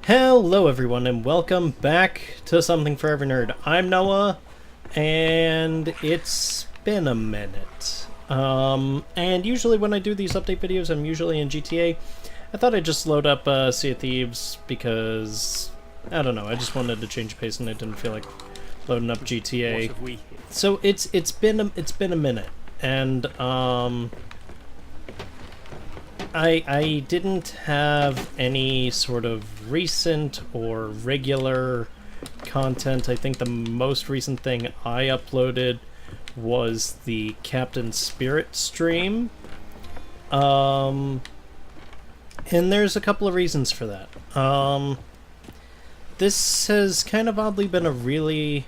Hello everyone and welcome back to Something for Every Nerd. I'm Noah, and it's been a minute. And usually when I do these update videos, I'm usually in GTA. I thought I'd just load up Sea of Thieves because, I don't know, I just wanted to change pace and I didn't feel like loading up GTA. So it's been a minute, and I didn't have any sort of recent or regular content. I think the most recent thing I uploaded was the Captain Spirit stream. And there's a couple of reasons for that. This has kind of oddly been a really,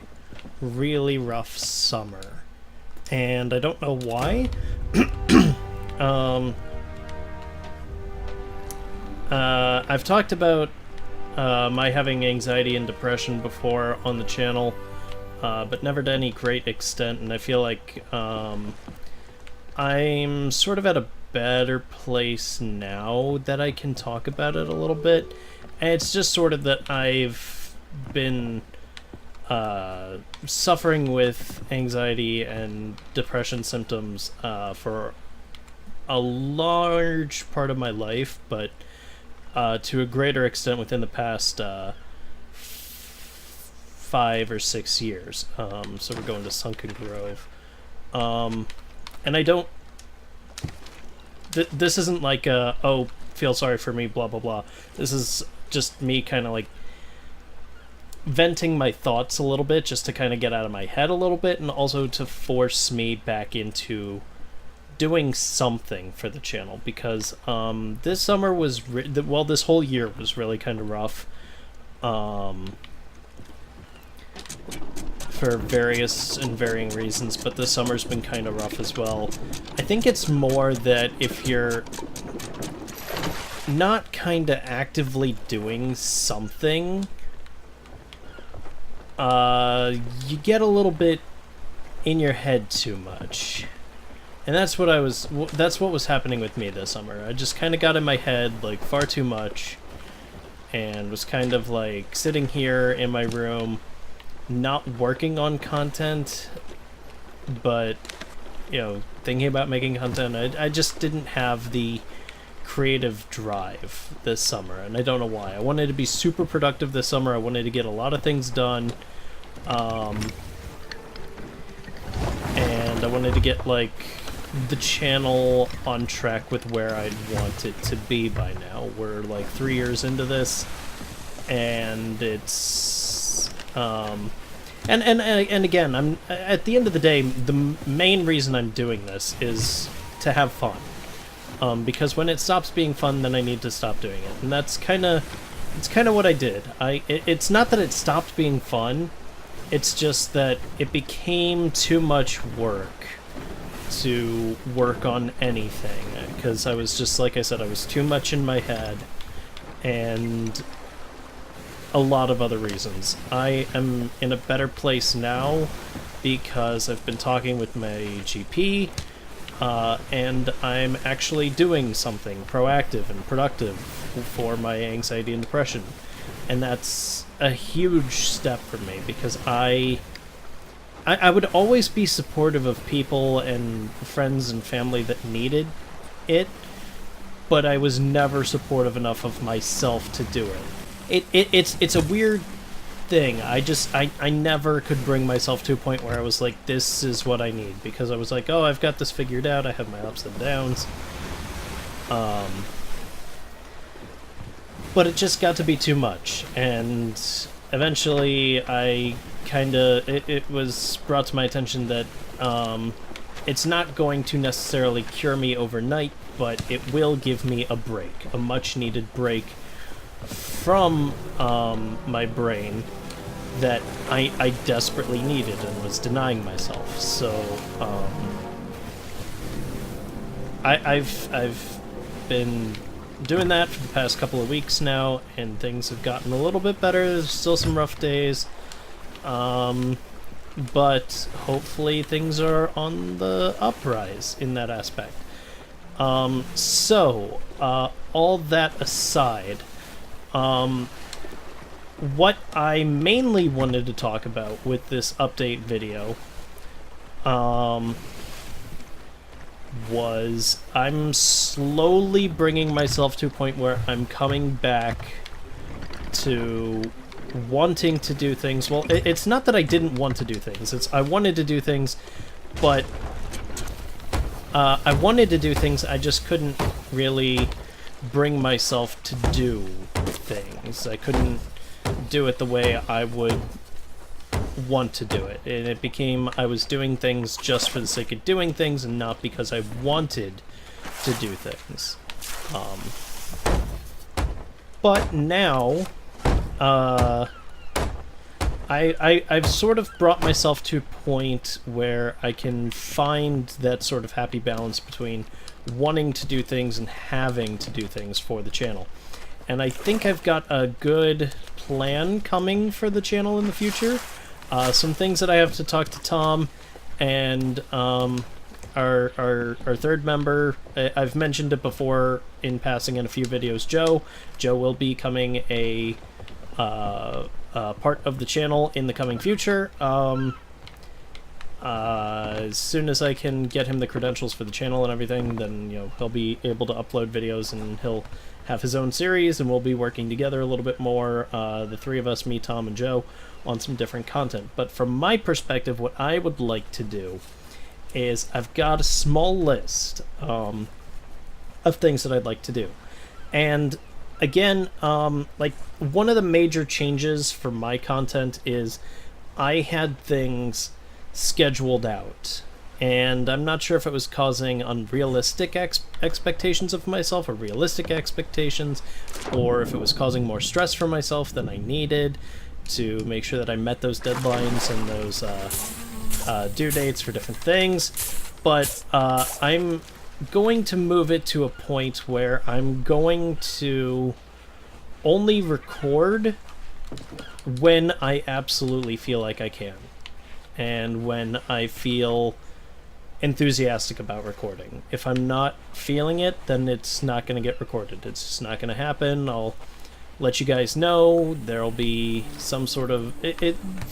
really rough summer. And I don't know why. I've talked about my having anxiety and depression before on the channel, but never to any great extent, and I feel like I'm sort of at a better place now that I can talk about it a little bit. And it's just sort of that I've been suffering with anxiety and depression symptoms for a large part of my life, but to a greater extent within the past 5 or 6 years. So we're going to Sunken Grove. And I don't... this isn't like a, oh, feel sorry for me, blah, blah, blah. This is just me kind of like venting my thoughts a little bit, just to kind of get out of my head a little bit, and also to force me back into doing something for the channel, because this summer was this whole year was really kind of rough for various and varying reasons, but this summer's been kind of rough as well. I think it's more that if you're not kind of actively doing something, you get a little bit in your head too much. And that's what was happening with me this summer. I just kind of got in my head, like, far too much, and was kind of, like, sitting here in my room, not working on content, but, you know, thinking about making content. I just didn't have the creative drive this summer, and I don't know why. I wanted to be super productive this summer. I wanted to get a lot of things done, and I wanted to get, like, the channel on track with where I'd want it to be by now. We're like 3 years into this, and it's and again, I'm at the end of the day, the main reason I'm doing this is to have fun, because when it stops being fun, then I need to stop doing it, and that's kind of what I did. It's not that it stopped being fun, it's just that it became too much work to work on anything, because I was just, like I said, I was too much in my head, and a lot of other reasons. I am in a better place now because I've been talking with my GP, and I'm actually doing something proactive and productive for my anxiety and depression, and that's a huge step for me, because I would always be supportive of people and friends and family that needed it, but I was never supportive enough of myself to do it. It's a weird thing. I never could bring myself to a point where I was like, this is what I need, because I was like, oh, I've got this figured out, I have my ups and downs. But it just got to be too much, and eventually it was brought to my attention that it's not going to necessarily cure me overnight, but it will give me a break, a much-needed break from my brain that I desperately needed and was denying myself. So I've been doing that for the past couple of weeks now, and things have gotten a little bit better. There's still some rough days. But hopefully things are on the uprise in that aspect. So, all that aside, what I mainly wanted to talk about with this update video, was I'm slowly bringing myself to a point where I'm coming back to wanting to do things. Well, it's not that I didn't want to do things. It's I wanted to do things, but I wanted to do things. I just couldn't really bring myself to do things. I couldn't do it the way I would want to do it. And it became I was doing things just for the sake of doing things and not because I wanted to do things. But now, I've sort of brought myself to a point where I can find that sort of happy balance between wanting to do things and having to do things for the channel. And I think I've got a good plan coming for the channel in the future. Some things that I have to talk to Tom and our third member. I've mentioned it before in passing in a few videos. Joe will be becoming a part of the channel in the coming future. As soon as I can get him the credentials for the channel and everything, then he'll be able to upload videos and he'll have his own series, and we'll be working together a little bit more, the three of us, me, Tom, and Joe, on some different content. But from my perspective, what I would like to do is I've got a small list of things that I'd like to do. And again, like one of the major changes for my content is I had things scheduled out, and I'm not sure if it was causing unrealistic expectations of myself or realistic expectations, or if it was causing more stress for myself than I needed to make sure that I met those deadlines and those due dates for different things. But I'm going to move it to a point where I'm going to only record when I absolutely feel like I can, and when I feel enthusiastic about recording. If I'm not feeling it, then it's not going to get recorded. It's just not going to happen. I'll let you guys know. There'll be some sort of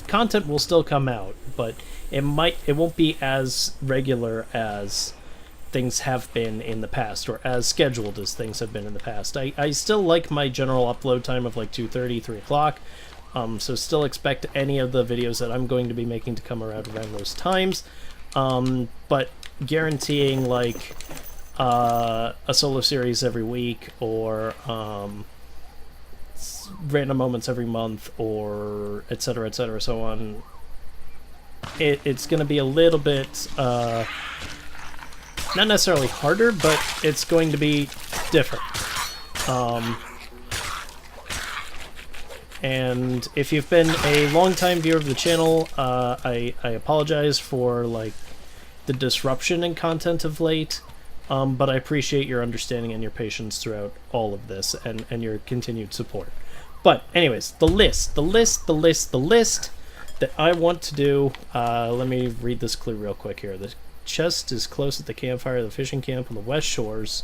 content will still come out, but it won't be as regular as things have been in the past, or as scheduled as things have been in the past. I still like my general upload time of like 2:30, 3 o'clock. So still expect any of the videos that I'm going to be making to come around those times. But guaranteeing like a solo series every week, or random moments every month, or etc., so on, it's going to be a little bit not necessarily harder, but it's going to be different. And if you've been a long-time viewer of the channel, I apologize for like the disruption in content of late, but I appreciate your understanding and your patience throughout all of this, and your continued support. But anyways, the list that I want to do, let me read this clue real quick here. The chest is close at the campfire of the fishing camp on the west shores.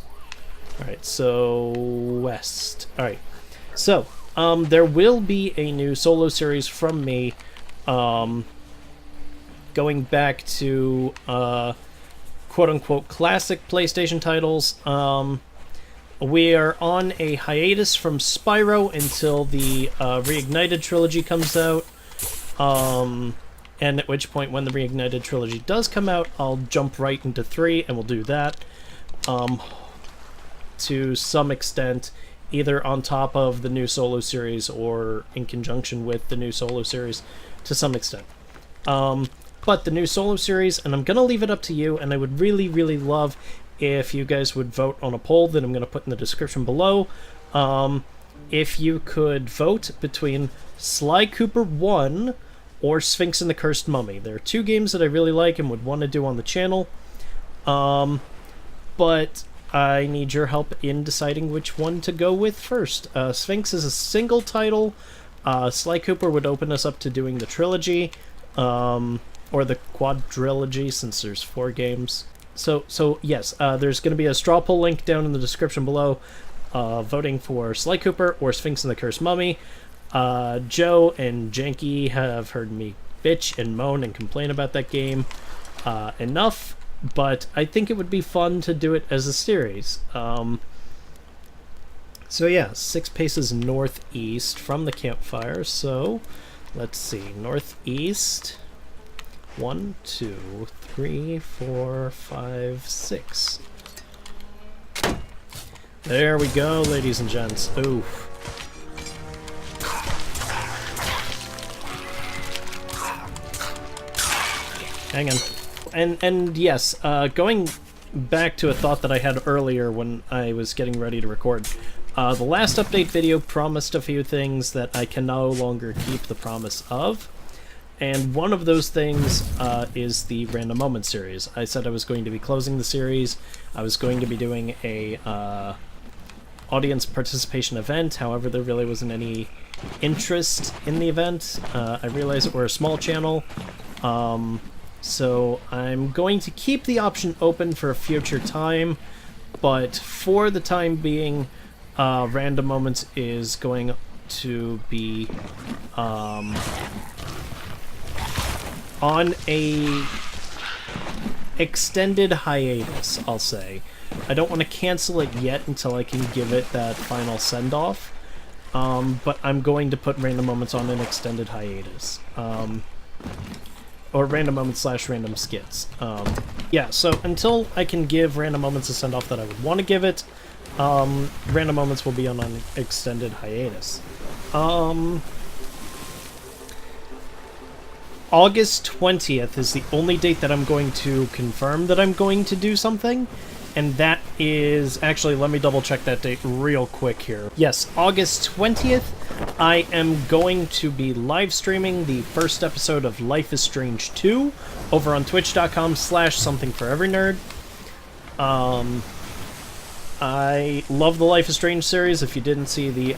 Alright, so west. Alright, so there will be a new solo series from me, going back to quote-unquote classic PlayStation titles. We are on a hiatus from Spyro until the Reignited trilogy comes out, and at which point, when the Reignited trilogy does come out, I'll jump right into 3, and we'll do that to some extent, either on top of the new solo series or in conjunction with the new solo series to some extent. But the new solo series, and I'm going to leave it up to you, and I would really, really love if you guys would vote on a poll that I'm going to put in the description below. If you could vote between Sly Cooper 1 or Sphinx and the Cursed Mummy. There are two games that I really like and would want to do on the channel. But I need your help in deciding which one to go with first. Sphinx is a single title. Sly Cooper would open us up to doing the trilogy, or the quadrilogy, since there's 4 games. So yes, there's going to be a straw poll link down in the description below, voting for Sly Cooper or Sphinx and the Cursed Mummy. Joe and Janky have heard me bitch and moan and complain about that game enough, but I think it would be fun to do it as a series. So yeah, 6 paces northeast from the campfire, so let's see, northeast, 1, 2, 3, 4, 5, 6. There we go, ladies and gents. Oof. Hang on. And yes, going back to a thought that I had earlier when I was getting ready to record. The last update video promised a few things that I can no longer keep the promise of. And one of those things is the Random Moments series. I said I was going to be closing the series. I was going to be doing a audience participation event. However, there really wasn't any interest in the event. I realize that we're a small channel. So I'm going to keep the option open for a future time. But for the time being, Random Moments is going to be on a extended hiatus, I'll say. I don't want to cancel it yet until I can give it that final send-off, but I'm going to put Random Moments on an extended hiatus. Or Random Moments / Random Skits. Yeah, so until I can give Random Moments a send-off that I would want to give it, Random Moments will be on an extended hiatus. August 20th is the only date that I'm going to confirm that I'm going to do something, and that is... Actually, let me double-check that date real quick here. Yes, August 20th, I am going to be live streaming the first episode of Life is Strange 2 over on twitch.com/somethingforeverynerd. I love the Life is Strange series. If you didn't see the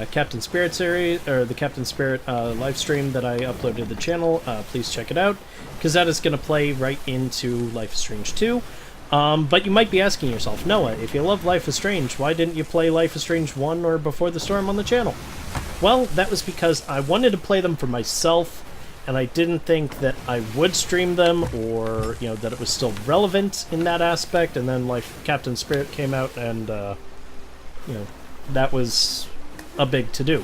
Captain Spirit series, or the Captain Spirit live stream that I uploaded to the channel, please check it out, because that is going to play right into Life is Strange 2. But you might be asking yourself, Noah, if you love Life is Strange, why didn't you play Life is Strange 1 or Before the Storm on the channel? Well, that was because I wanted to play them for myself, and I didn't think that I would stream them, or, you know, that it was still relevant in that aspect, and then, like, Captain Spirit came out, and, you know, that was a big to-do.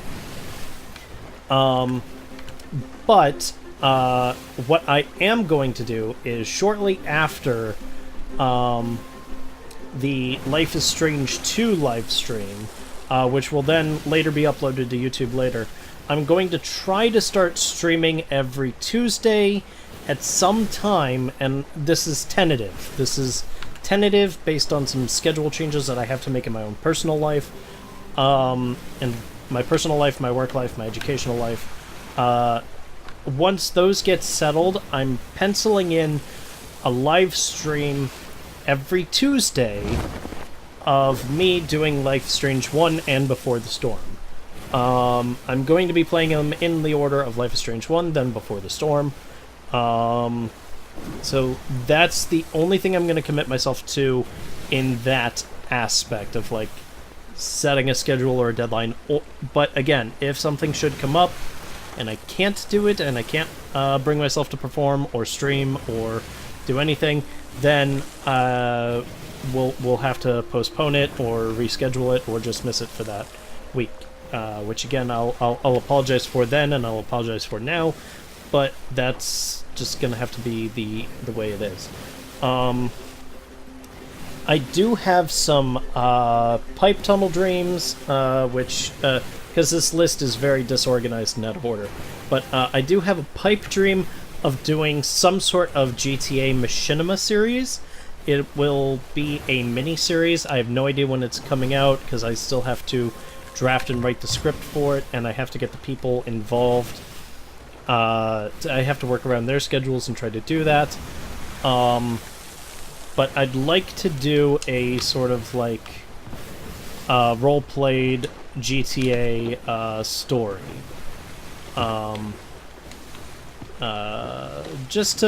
But, what I am going to do is, shortly after, the Life is Strange 2 live stream, which will then later be uploaded to YouTube later, I'm going to try to start streaming every Tuesday at some time, and this is tentative. This is tentative based on some schedule changes that I have to make in my own personal life, and my personal life, my work life, my educational life. Once those get settled, I'm penciling in a live stream every Tuesday of me doing Life is Strange 1 and Before the Storm. I'm going to be playing them in the order of Life is Strange 1, then Before the Storm. So that's the only thing I'm going to commit myself to in that aspect of, like, setting a schedule or a deadline. But again, if something should come up and I can't do it, and I can't bring myself to perform or stream or do anything, then we'll have to postpone it or reschedule it or just miss it for that week. Which again, I'll apologize for then, and I'll apologize for now, but that's just gonna have to be the way it is. I do have some pipe tunnel dreams, which because this list is very disorganized and out of order, but I do have a pipe dream of doing some sort of GTA Machinima series. It will be a mini-series. I have no idea when it's coming out, because I still have to draft and write the script for it, and I have to get the people involved. I have to work around their schedules and try to do that. But I'd like to do a sort of, like, role-played GTA just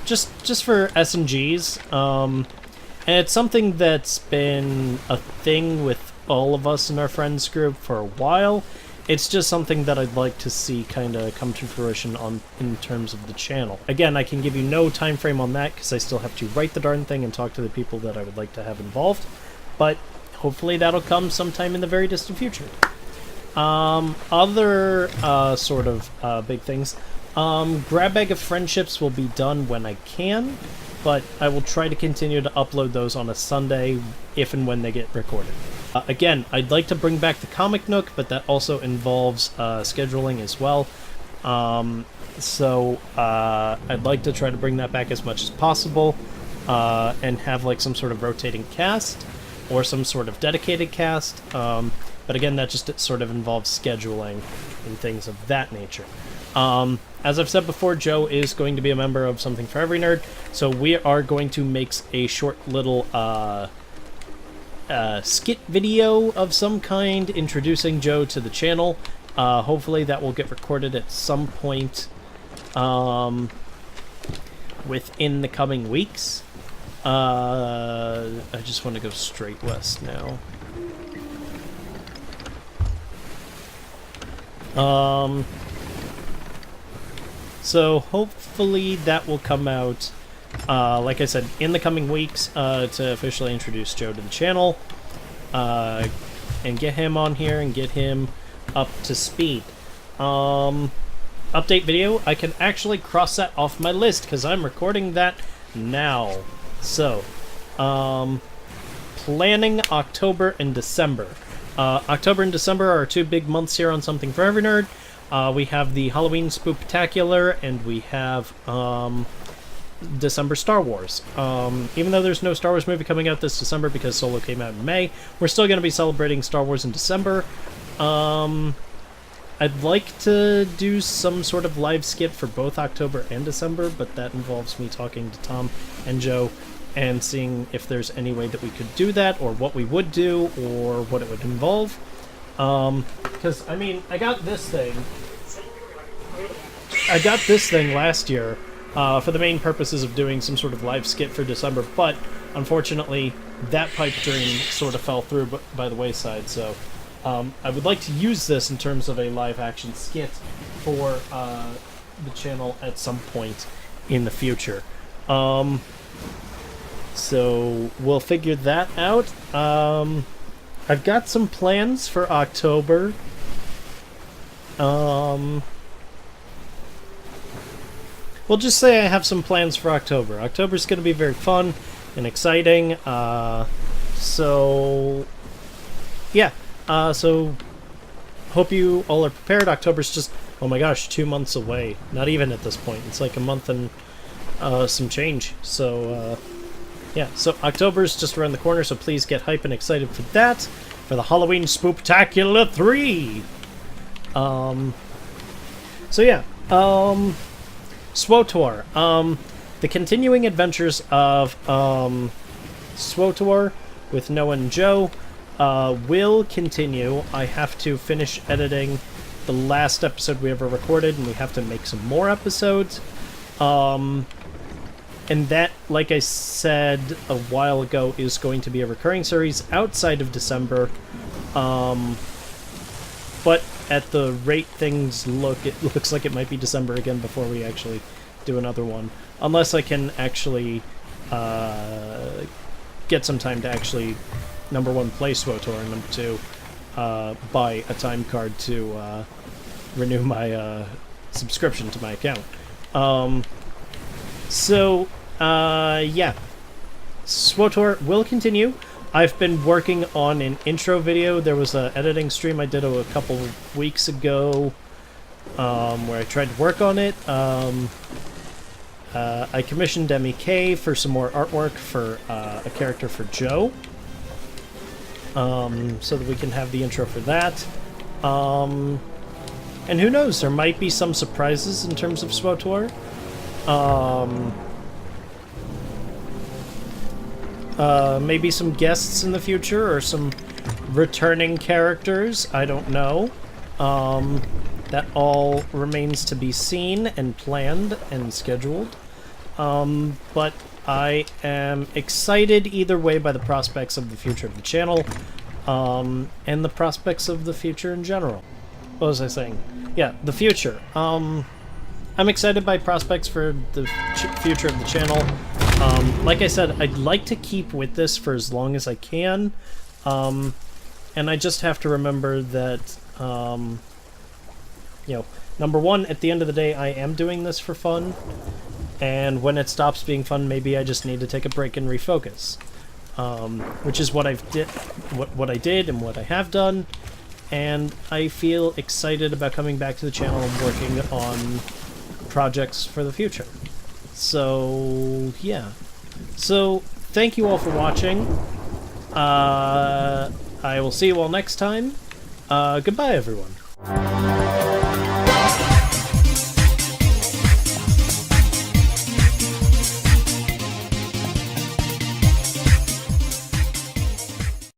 just for S&Gs. And it's something that's been a thing with all of us in our friends group for a while. It's just something that I'd like to see kind of come to fruition in terms of the channel. Again, I can give you no time frame on that because I still have to write the darn thing and talk to the people that I would like to have involved. But hopefully that'll come sometime in the very distant future. Other sort of big things. Grab Bag of Friendships will be done when I can, but I will try to continue to upload those on a Sunday if and when they get recorded. Again, I'd like to bring back the Comic Nook, but that also involves scheduling as well. So I'd like to try to bring that back as much as possible and have like some sort of rotating cast or some sort of dedicated cast. But again, that just sort of involves scheduling and things of that nature. As I've said before, Joe is going to be a member of Something for Every Nerd, so we are going to make a short little skit video of some kind introducing Joe to the channel. Hopefully that will get recorded at some point within the coming weeks. I just want to go straight west now. So hopefully that will come out, like I said, in the coming weeks to officially introduce Joe to the channel and get him on here and get him up to speed. Update video, I can actually cross that off my list because I'm recording that now. So, planning October and December. October and December are our two big months here on Something for Every Nerd. We have the Halloween Spooktacular, and we have December Star Wars. Even though there's no Star Wars movie coming out this December because Solo came out in May, we're still going to be celebrating Star Wars in December. I'd like to do some sort of live skit for both October and December, but that involves me talking to Tom and Joe and seeing if there's any way that we could do that, or what we would do, or what it would involve. Because, I mean, I got this thing last year for the main purposes of doing some sort of live skit for December, but unfortunately that pipe dream sort of fell through by the wayside, so I would like to use this in terms of a live action skit for the channel at some point in the future. So we'll figure that out. I've got some plans for October. We'll just say I have some plans for October. October's going to be very fun and exciting. So, yeah. So, hope you all are prepared. October's just, oh my gosh, 2 months away. Not even at this point. It's like a month and some change. So, yeah. So, October's just around the corner, so please get hype and excited for that. For the Halloween Spooktacular 3! So, yeah. SWOTOR. The continuing adventures of SWOTOR with Noah and Joe will continue. I have to finish editing the last episode we ever recorded, and we have to make some more episodes. And that, like I said a while ago, is going to be a recurring series outside of December. But at the rate things look, it looks like it might be December again before we actually do another one. Unless I can actually get some time to actually, number one, play SWOTOR, and number two, buy a time card to renew my subscription to my account. Yeah. SWOTOR will continue. I've been working on an intro video. There was an editing stream I did a couple of weeks ago where I tried to work on it. I commissioned MEK for some more artwork for a character for Joe, so that we can have the intro for that. And who knows, there might be some surprises in terms of SWOTOR. Maybe some guests in the future, or some returning characters, I don't know. That all remains to be seen and planned and scheduled. but I am excited either way by the prospects of the future of the channel, and the prospects of the future in general. What was I saying? Yeah, the future. I'm excited by prospects for the future of the channel. Like I said, I'd like to keep with this for as long as I can, and I just have to remember that, you know, number one, at the end of the day, I am doing this for fun, and when it stops being fun, maybe I just need to take a break and refocus, which is what I did and what I have done, and I feel excited about coming back to the channel and working on projects for the future. So, yeah. So, thank you all for watching. I will see you all next time. Goodbye, everyone.